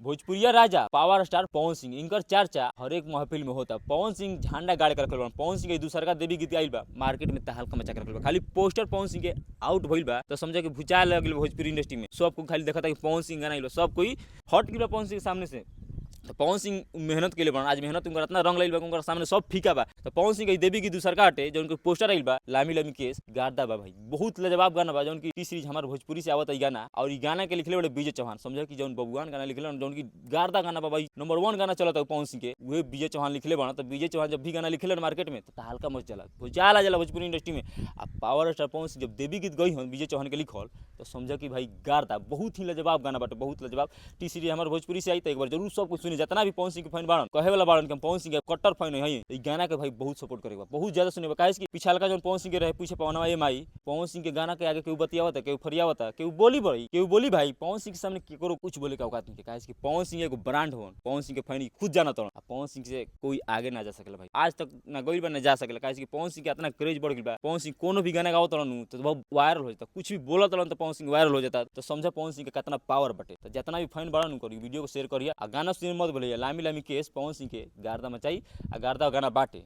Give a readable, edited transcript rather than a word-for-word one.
भोजपुरिया राजा power star Pawan Singh इनकर चर्चा हर एक महफिल में होता। पवन सिंह झंडा गाड़ कर रखल बा। पवन सिंह के दूसरा देवी गीत आइल बा, मार्केट में तहलका मचा कर रखल बा। खाली पोस्टर पवन सिंह के आउट भइल बा तो समझ के भुचा लग गेल भोजपुरी इंडस्ट्री में। सबको खाली देखता कि पवन सिंह गाना आइल बा, सब कोई हट गया पवन सिंह के सामने से। तो पवन सिंह मेहनत के लिए बना, आज मेहनत उनका इतना रंग लइल बा उनका सामने सब फीका बा। तो पवन सिंह के देवी की दूसर काटे जो उनके पोस्टर आइल बा लामी लामी केस गार्दा बा भाई, बहुत लाजवाब गाना बा। जो उनकी टी सीरीज हमारे भोजपुरी से आवत है गाना, और ये गाना के लिखले बड़े विजय चौहान। समझो कि जो बबुआन गाना लिखले जो उनकी गार्दा गाना बा भाई, नंबर 1 गाना चलता है पवन सिंह के, वही विजय चौहान लिखले बना। तो विजय चौहान जब भी गाना लिखले मार्केट में तो हल्का मच चला भुचाला जाला भोजपुरी इंडस्ट्री में। अब पावर स्टार पवन सिंह जब देवी गीत गई विजय चौहान के लिखल तो समझो कि भाई गार्दा बहुत ही लाजवाब गाना बाटे, बहुत लाजवाब। टी सीरीज हमारे भोजपुरी से आई तो एक बार जरूर सब कुछ सुनी। जितना भी पवन सिंह के फैन बाड़न कहे वाला बाड़न कि पवन सिंह के कट्टर फैन है ये गाना के भाई बहुत सपोर्ट करेगा, बहुत ज्यादा सुनेगा। काहे कि पिछला का जो पवन सिंह के रहे पीछे पवनवा ये माई, पवन सिंह के गाना के आगे केहू बतियावत है, केहू फरियावत है, केहू बोली बड़ी, केहू बोली भाई पवन सिंह के सामने केकरो कुछ बोले का औकात नहीं। काहे कि पवन सिंह एगो ब्रांड हो, पवन सिंह के फैन खुद जाना तो पवन सिंह से कोई आगे ना जा सकेला भाई, आज तक ना गइल बा ना जा सकेला। काहे कि पवन सिंह के इतना क्रेज बढ़ गइल बा। पवन सिंह कोनो भी गाना गावत रहन तो बहुत वायरल हो जाता, कुछ भी बोलत रहन तो पवन सिंह वायरल हो जाता। तो समझा पवन सिंह के कितना पावर बटे। तो जितना भी फैन बाड़न करी वीडियो को शेयर करिए, आ गाना सुन मत बोलिए लामी लामी केस पवन सिंह के गार्दा मचाई आ गार्दा गाना बाटे।